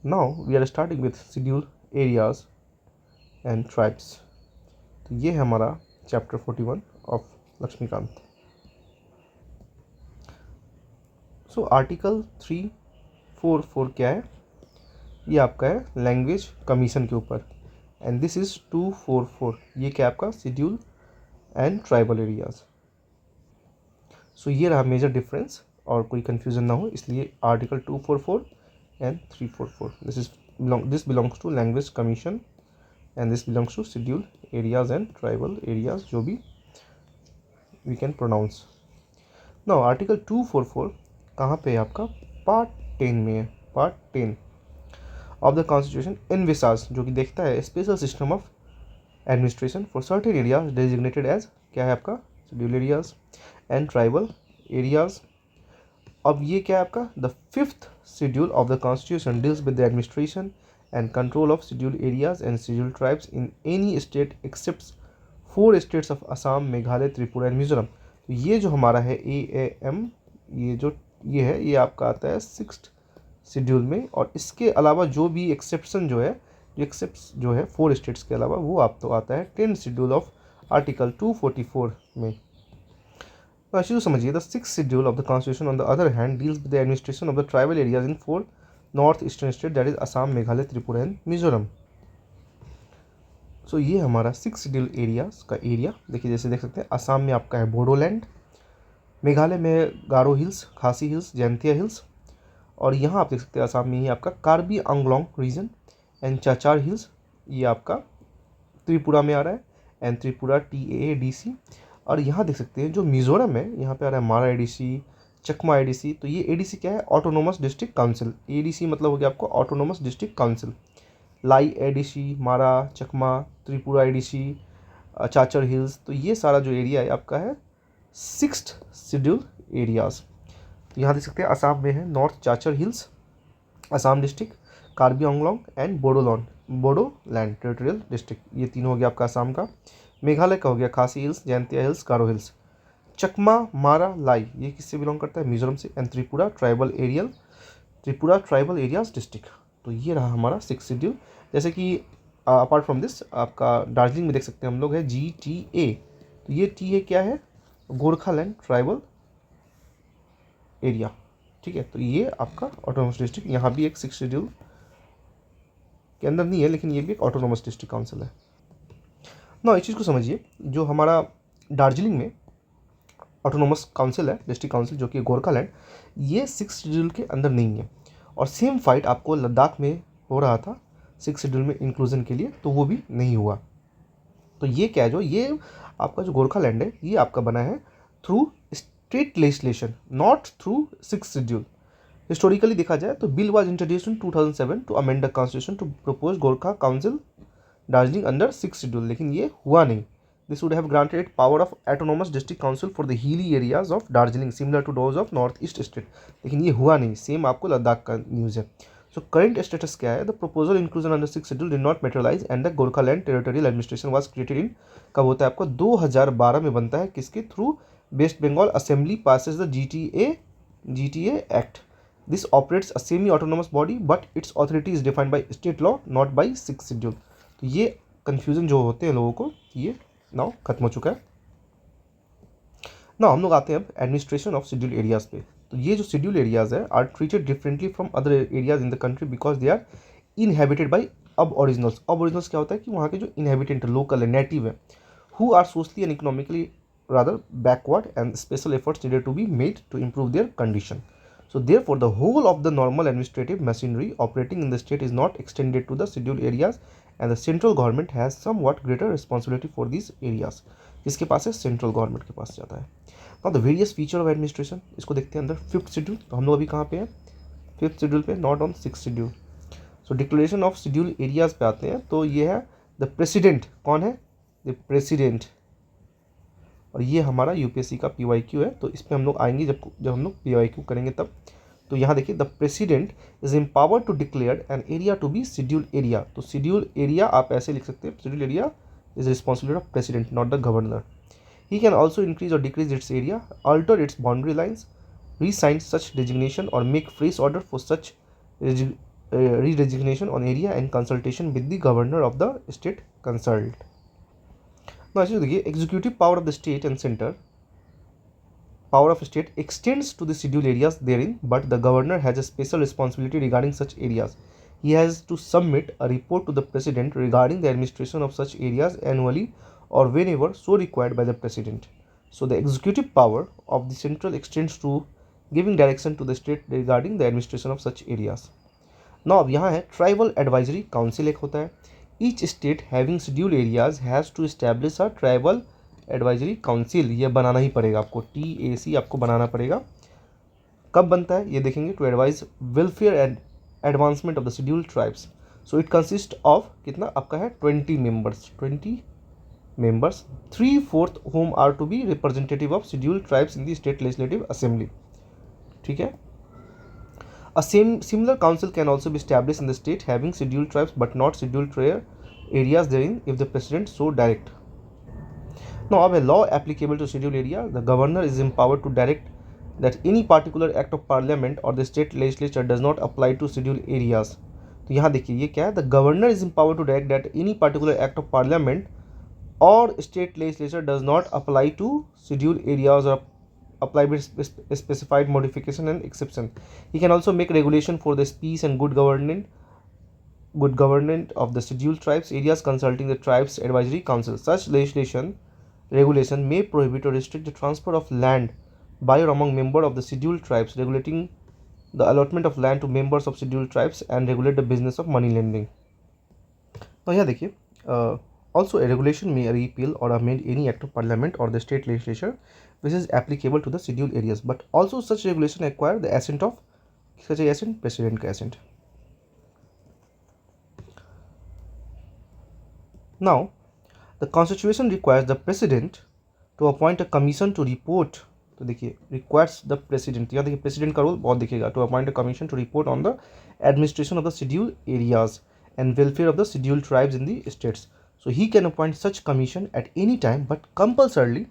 Now we are starting with schedule areas and tribes. तो ये है हमारा chapter 41 of Laxmikanth. So article 344 क्या है? ये आपका है लैंग्वेज कमीशन के ऊपर, एंड दिस इज 244, ये क्या आपका शेड्यूल एंड ट्राइबल एरियाज। सो ये रहा मेजर डिफरेंस, और कोई कंफ्यूजन ना हो इसलिए article 244 and 344, this belongs to language commission and this belongs to schedule areas and tribal areas, जो भी we can pronounce. Now article 244 कहाँ पे है आपका? पार्ट 10 में है। Part 10 of the constitution envisages, जो कि देखता है special system of administration for certain areas designated as, क्या है आपका? Schedule areas and tribal areas. अब ये क्या है आपका? The fifth schedule of the constitution deals with the administration and control of schedule areas and schedule tribes in any state except 4 states of Assam, Meghalaya, Tripura and Mizoram. तो ये जो हमारा है AAM, ये है, ये आपका आता है 6th शेड्यूल में, और इसके अलावा जो भी एक्सेप्शन जो है, जो है 4 स्टेट्स के अलावा, वो आप तो आता है 10th शेड्यूल ऑफ आर्टिकल 244 में। तो शुरू समझिए, the 6th schedule of the constitution on the other hand deals with the administration of the tribal areas in 4 north eastern state, that is Assam, Meghalaya, Tripura and Mizoram. So ये हमारा 6 शेड्यूल एरियाज का area देखिए, जैसे देख सकते हैं असम में आपका है बोडोलैंड, मेघालय में गारो हिल्स, खासी हिल्स, जैंतिया हिल्स, और यहाँ आप देख सकते हैं असम में ही आपका कार्बी आंगलोंग रीजन एंड चाचार हिल्स, ये आपका त्रिपुरा में आ रहा है, एंड त्रिपुरा TAADC। और यहाँ देख सकते हैं जो मिजोरम है, यहाँ पे आ रहा है मारा ADC, चकमा ADC। तो ये ADC क्या है? Autonomous district council. ADC मतलब हो गया आपको ऑटोनोमस डिस्ट्रिक्ट काउंसिल। लाई ADC, मारा, चकमा, त्रिपुरा ADC, चाचर हिल्स, तो ये सारा जो एरिया है आपका है 6th शेड्यूल एरियाज। तो यहाँ देख सकते हैं असम में है north Cachar hills, Assam district, Karbi Anglong and Bodoland territorial district, ये तीनों हो गया आपका असम का। मेघालय का हो गया खासी हिल्स, जैंतिया हिल्स, गारो हिल्स। चकमा, मारा, लाई, ये किससे बिलोंग करता है? मिजोरम से। And Tripura tribal areas district. तो ये रहा हमारा 6th शेड्यूल। जैसे कि अपार्ट फ्रॉम दिस आपका दार्जिलिंग में देख सकते हैं हम लोग है GTA। तो ये TA क्या है? गोरखालैंड ट्राइबल एरिया, ठीक है। तो ये आपका ऑटोनोमस डिस्ट्रिक्ट, यहाँ भी एक 6th शेड्यूल के अंदर नहीं है, लेकिन ये भी एक ऑटोनोमस डिस्ट्रिक्ट काउंसिल है ना। इस चीज़ को समझिए, जो हमारा दार्जिलिंग में ऑटोनोमस काउंसिल है, डिस्ट्रिक्ट काउंसिल, जो कि गोरखालैंड, ये 6th शेड्यूल के अंदर नहीं है। और सेम फाइट आपको लद्दाख में हो रहा था 6th शेड्यूल में इंक्लूजन के लिए, तो वो भी नहीं हुआ। तो ये क्या है, जो ये आपका जो गोरखालैंड है, ये आपका बना है through state legislation, not through 6th schedule. Historically देखा जाए तो bill was introduced in 2007 to amend the constitution to propose Gorkha council Darjeeling under 6th schedule, लेकिन ये हुआ नहीं। This would have granted it power of autonomous district council for the hilly areas of Darjeeling similar to those of north east state, लेकिन ये हुआ नहीं। Same आपको लद्दाख का न्यूज़ है। सो करंट स्टेटस क्या है? The proposal inclusion under 6th schedule did not materialise and the Gorkhaland territorial administration was created in, कब होता है आपको? 2012 में बनता है, किसके थ्रू? West Bengal assembly passes the GTA act. This operates a semi autonomous body but its authority is defined by state law not by 6th schedule. तो ये कन्फ्यूजन जो होते हैं लोगों को, ये नाउ खत्म हो चुका है। ना हम लोग आते हैं अब एडमिनिस्ट्रेशन ऑफ शेड्यूल एरियाज पे। तो ये जो शेड्यूल एरियाज है are treated differently from other areas in the country because they are inhabited by aboriginals. Aboriginals क्या होता है कि वहाँ के जो इनहेबिटेंट लोकल है, नेटिव है, who are socially and economically rather backward and special efforts needed to be made to improve their condition. So therefore the whole of the normal administrative machinery operating in the state is not extended to the scheduled areas and the central government has somewhat greater responsibility for these areas. जिसके पास है central government के पास जाता है। Now the various feature of administration, इसको देखते हैं अंदर 5th schedule. तो हम लोग अभी कहाँ पे हैं? 5th शेड्यूल पे, not on 6th schedule. So declaration of schedule areas पे आते हैं। तो ये है द प्रेसिडेंट, कौन है? द प्रेसिडेंट, और ये हमारा UPSC का PYQ है। तो इस पर हम लोग आएंगे जब हम लोग PYQ करेंगे तब। तो यहाँ देखिए, the president is empowered to declare an area to be schedule area. तो शेड्यूल एरिया आप ऐसे लिख सकते हैं, schedule area is responsibility of president not the governor. He can also increase और decrease its area, alter its boundary lines, rescind such designation और make fresh order for such re-designation on area and consultation with the governor of the state concerned. Now actually देखिए, executive power of the state and center power of state extends to the scheduled areas therein, but the governor has a special responsibility regarding such areas. He has to submit a report to the president regarding the administration of such areas annually or whenever so required by the president. So the executive power of the central extends to giving direction to the state regarding the administration of such areas. Now अब यहाँ है tribal advisory council एक होता है. Each state having schedule areas has to establish a tribal advisory council. ये बनाना ही पड़ेगा आपको, TAC आपको बनाना पड़ेगा. कब बनता है ये देखेंगे. To advise welfare and advancement of the scheduled tribes. So it consist of कितना आपका है 20 members. 20 members, 3/4 whom are to be representative of scheduled tribes in the state legislative assembly. ठीक है. A similar council can also be established in the state having scheduled tribes but not scheduled tribe areas therein if the president so direct. Now, a law applicable to scheduled area, the governor is empowered to direct that any particular act of parliament or the state legislature does not apply to scheduled areas. तो यहाँ देखिए ये क्या है. The governor is empowered to direct that any particular act of parliament or state legislature does not apply to scheduled areas or apply with specified modification and exception. He can also make regulation for the peace and good government of the scheduled tribes areas consulting the tribes advisory council. Such regulation may prohibit or restrict the transfer of land by or among members of the scheduled tribes, regulating the allotment of land to members of scheduled tribes and regulate the business of money lending. तो यहाँ देखिए, also a regulation may repeal or amend any act of parliament or the state legislature which is applicable to the scheduled areas, but also such regulation acquire the assent of such a assent, president का assent. Now the constitution requires the president to appoint a commission to report. तो देखिए requires the president, यहाँ देखिए president का role बहुत दिखेगा. To appoint a commission to report on the administration of the scheduled areas and welfare of the scheduled tribes in the states. So he can appoint such commission at any time but compulsorily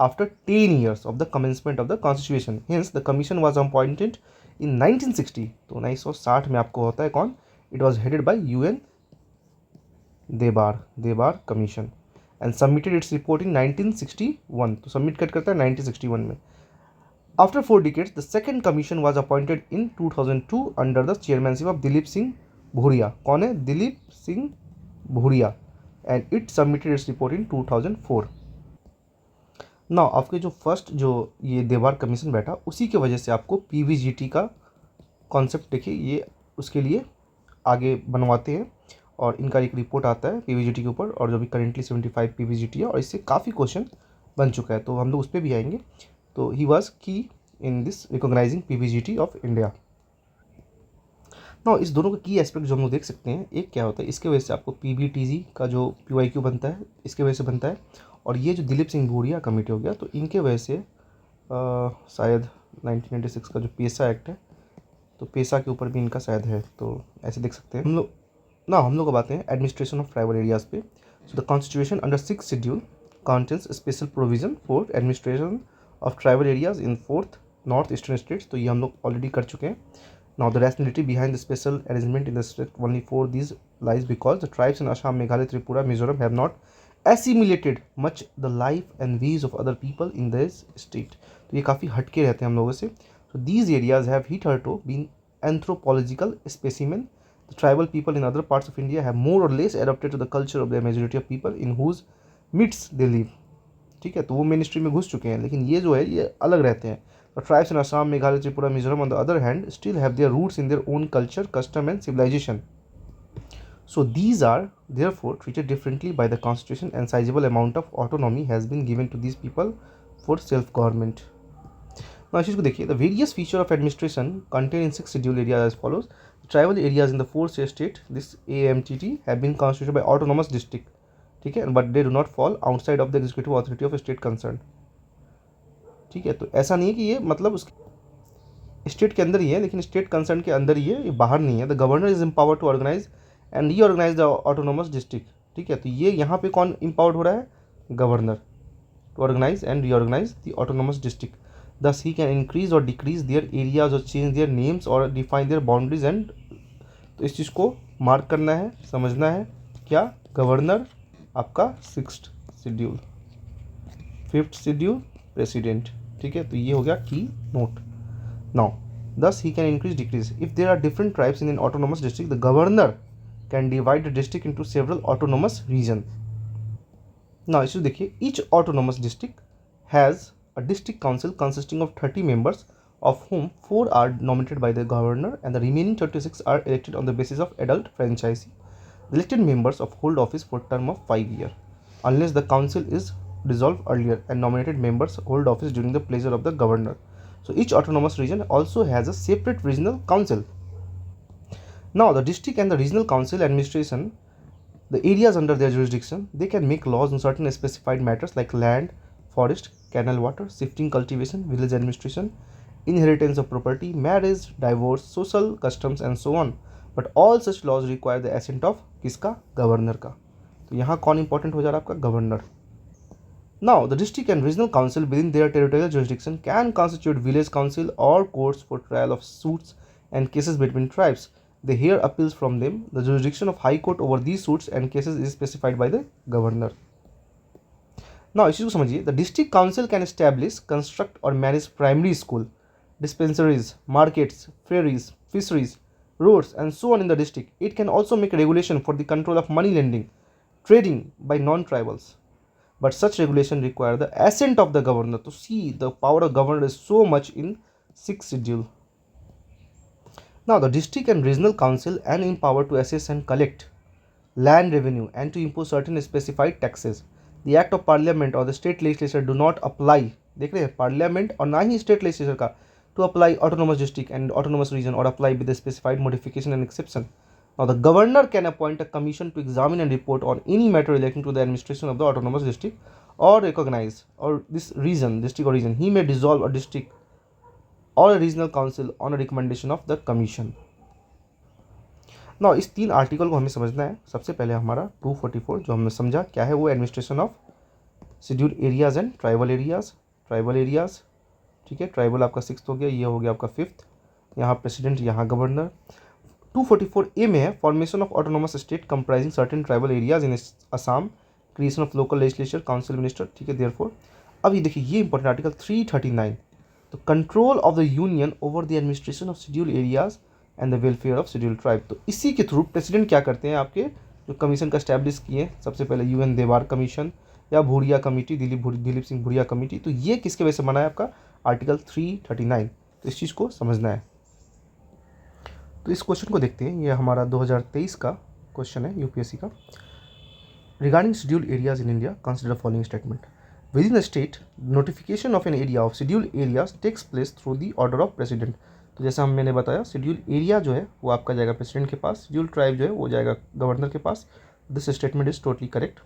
after 10 years of the commencement of the constitution. Hence the commission was appointed in 1960. तो 1960 में आपको होता है कौन. It was headed by UN देबार commission and submitted its report in 1961. तो submit करता है 1961 में. After 4 decades, the second commission was appointed in 2002 under the chairmanship of Dilip Singh Bhuria. कौन है. Dilip Singh Bhuria. And it submitted its report in 2004. Now आपके जो first जो ये देवार कमीशन बैठा उसी की वजह से आपको PVGT का कॉन्सेप्ट देखिए ये उसके लिए आगे बनवाते हैं और इनका एक रिपोर्ट आता है PVGT के ऊपर और जो भी करेंटली 75 PVGT है और इससे काफ़ी क्वेश्चन बन चुका है तो हम लोग उस पर भी आएंगे. तो ही वॉज की in this recognising PVGT of India. ना इस दोनों का की एस्पेक्ट जो हम लोग देख सकते हैं. एक क्या होता है इसके वजह से आपको PBTG का जो PYQ बनता है इसके वजह से बनता है और ये जो दिलीप सिंह भूरिया कमेटी हो गया तो इनके वजह से शायद 1996 का जो पेसा एक्ट है तो पेसा के ऊपर भी इनका शायद है. तो ऐसे देख सकते हैं हम लोग अब आते हैं एडमिनिस्ट्रेशन ऑफ ट्राइबल एरियाज पे. So the constitution under 6th schedule contains special provision for administration of tribal areas in 4th north eastern states. तो ये हम लोग ऑलरेडी कर चुके हैं. Now the rationality behind the special arrangement in the state only for these lies because the tribes in Assam, Meghalaya, Tripura, Mizoram have not assimilated much the life and ways of other people in this state. तो ये काफ़ी हटके रहते हैं हम लोगों से. So these areas have hitherto been anthropological specimen. The tribal people in other parts of India have more or less adapted to the culture of the majority of people in whose midst they live. ठीक है तो वो ministry में घुस चुके हैं लेकिन ये जो है ये अलग रहते हैं. The tribes in Assam, Meghalaya, Tripura, Mizoram on the other hand still have their roots in their own culture, custom and civilization. So these are therefore treated differently by the constitution and sizable amount of autonomy has been given to these people for self-government. Now इस चीज़ को देखिए. The various feature of administration contained in 6 scheduled areas as follows. The tribal areas in the 4th state, this AMTT, have been constituted by autonomous district. ठीक है but they do not fall outside of the executive authority of a state concerned. ठीक है तो ऐसा नहीं है कि ये मतलब उस स्टेट के अंदर ही है लेकिन स्टेट कंसर्न के अंदर ही है ये बाहर नहीं है. The governor is empowered to organise and reorganise the autonomous district. ठीक है तो ये यहाँ पे कौन एम्पावर्ड हो रहा है. Governor to organise and reorganise the autonomous district. Thus he can increase और डिक्रीज देयर एरियाज और चेंज देयर नेम्स और डिफाइन देयर बाउंड्रीज एंड तो इस चीज़ को मार्क करना है, समझना है। क्या? गवर्नर आपका 6th schedule, 5th schedule president. ठीक है, तो ये हो गया की note. Now thus he can increase decrease if there are different tribes in an autonomous district, the governor can divide the district into several autonomous regions. Now इसे देखिए, each autonomous district has a district council consisting of 30 members, of whom 4 are nominated by the governor and the remaining 36 are elected on the basis of adult franchise. The elected members of hold office for term of 5 years unless the council is dissolved earlier, and nominated members hold office during the pleasure of the governor. So each autonomous region also has a separate regional council. Now the district and the regional council administration the areas under their jurisdiction. They can make laws on certain specified matters like land, forest, canal water, shifting cultivation, village administration, inheritance of property, marriage, divorce, social customs and so on. But all such laws require the assent of किसका? Governor का। तो यहाँ कौन important हो जा रहा है? आपका governor. Now the district and regional council within their territorial jurisdiction can constitute village council or courts for trial of suits and cases between tribes. They hear appeals from them. The jurisdiction of High Court over these suits and cases is specified by the governor. Now इस चीज़ को समझिए, the district council can establish, construct or manage primary school, dispensaries, markets, ferries, fisheries, roads and so on in the district. It can also make regulation for the control of money lending, trading by non-tribals. But such regulation require the assent of the governor. To see the power of governor is so much in 6th schedule. Now the district and regional council are empowered to assess and collect land revenue and to impose certain specified taxes. The act of parliament or the state legislature do not apply. देख रहे हैं, parliament और ना ही state legislature का to apply autonomous district and autonomous region or apply with the specified modification and exception. Now the governor can appoint a commission to examine and report on any matter relating to the administration of the autonomous district or recognize or this region, district or region. He may dissolve a district or a regional council on a recommendation of the commission. Now इस 3 article को हमें समझना है। सबसे पहले हमारा 244 जो हमने समझा क्या है, वो administration of schedule areas and tribal areas. ठीक है, ट्राइबल आपका 6th हो गया, ये हो गया आपका 5th, यहाँ प्रेसिडेंट, यहाँ गवर्नर। 244A में है formation of autonomous state comprising certain tribal areas in Assam, creation of local legislature, council minister. ठीक है, देयरफॉर अब ये देखिए, ये इंपॉर्टेंट आर्टिकल 339, तो control of the union over the administration of schedule areas and the welfare of schedule tribe. तो इसी के थ्रू प्रेसिडेंट क्या करते हैं, आपके जो कमीशन का स्टैब्लिश किए, सबसे पहले UN देवार कमीशन या भूरिया कमेटी, दिलीप सिंह भूरिया कमेटी। तो ये किसके वजह से बना है? आपका आर्टिकल 339। तो इस चीज़ को समझना है। तो इस क्वेश्चन को देखते हैं, ये हमारा 2023 का क्वेश्चन है UPSC का। Regarding schedule areas in India consider following statement. Within the state notification of an area of schedule areas takes place through the order of president. तो जैसा मैंने बताया, शेड्यूल एरिया जो है वो आपका जाएगा प्रेसिडेंट के पास, शेड्यूल ट्राइब जो है वो जाएगा गवर्नर के पास। This statement is totally correct.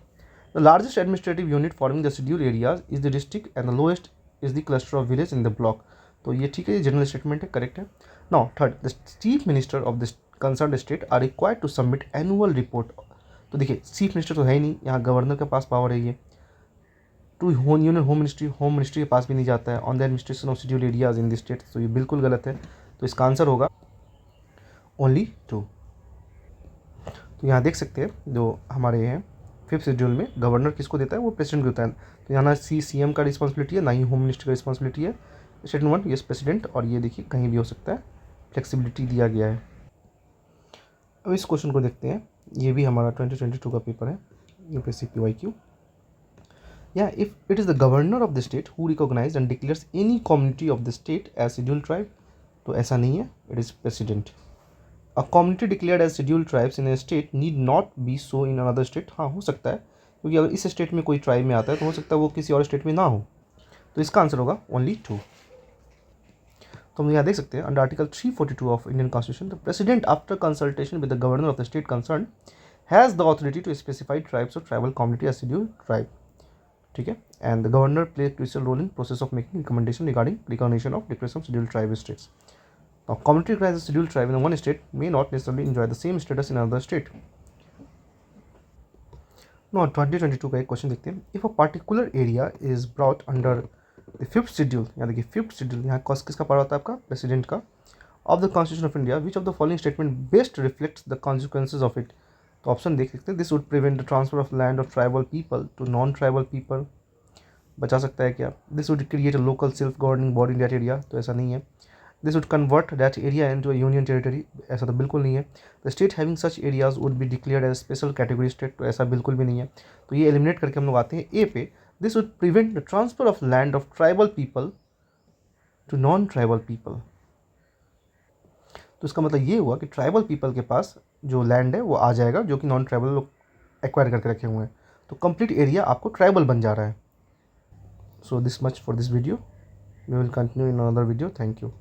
The largest administrative unit forming the schedule areas is the district and the lowest is the cluster of village in the block. तो ये ठीक है, ये जनरल स्टेटमेंट है, करेक्ट है। Now third, the chief minister of the concern state are required to submit annual report. तो देखिए, chief minister तो है ही नहीं, यहाँ गवर्नर के पास पावर है ये। टू यूनियन होम मिनिस्ट्री के पास भी नहीं जाता है on the administration of schedule areas in the state. तो ये बिल्कुल गलत है। तो इसका आंसर होगा ओनली 2। तो यहाँ देख सकते हैं, जो हमारे हैं 5th शेड्यूल में गवर्नर किसको देता है? वो प्रेसिडेंट को देता है। तो यहाँ ना CM का रिस्पॉन्सिबिलिटी है, ना ही होम मिनिस्टर का रिस्पॉन्सिबिलिटी है। स्टेटमेंट 1 यस प्रेसिडेंट, और ये देखिए कहीं भी हो सकता है, फ्लेक्सिबिलिटी दिया गया है। अब इस क्वेश्चन को देखते हैं, ये भी हमारा 2022 का पेपर है, UPSC PYQ। या if it is the governor of the state who recognise and declares any community of the state as schedule tribe, तो ऐसा नहीं है, it is president. A community declared as schedule tribes in a state need not be so in another state. हाँ, हो सकता है, क्योंकि अगर इस स्टेट में कोई ट्राइब में आता है तो हो सकता है वो किसी और स्टेट में ना हो। तो इसका आंसर होगा ओनली 2। तो हम यहाँ देख सकते हैं, under article 342 of Indian constitution, the president after consultation with the governor of the state concern has the authority to specify tribes और tribal community as schedule tribe. ठीक है, and the governor play crucial role in process of making recommendation regarding recognition of declaration of schedule tribe status. Now, community recognized as scheduled tribe in one state may not necessarily enjoy the same status in another state. Now, 2022 का एक question देखते हैं। If a particular area is brought under the 5th schedule, यहाँ देखिए 5th schedule, यहाँ cost किसका power होता है? आपका प्रेसिडेंट का। Of the constitution of India which of the following statement best reflects the consequences of it. तो option देख सकते हैं, this would prevent the transfer of land of tribal people to non tribal people, बचा सकता है क्या। This would create a local self governing body in that area, तो ऐसा नहीं है। This would convert that area into a union territory, ऐसा तो बिल्कुल नहीं है। The state having such areas would be declared as special category state, तो ऐसा बिल्कुल भी नहीं है। तो ये एलिमिनेट करके हम लोग आते हैं ए पे, this would prevent the transfer of land of tribal people to non tribal people. तो इसका मतलब ये हुआ कि ट्राइबल पीपल के पास जो लैंड है वो आ जाएगा जो कि नॉन ट्राइबल लोग एक्वायर करके रखे हुए हैं, तो कंप्लीट एरिया आपको ट्राइबल बन जा रहा है। So this much for this video, we will continue in another video. Thank you.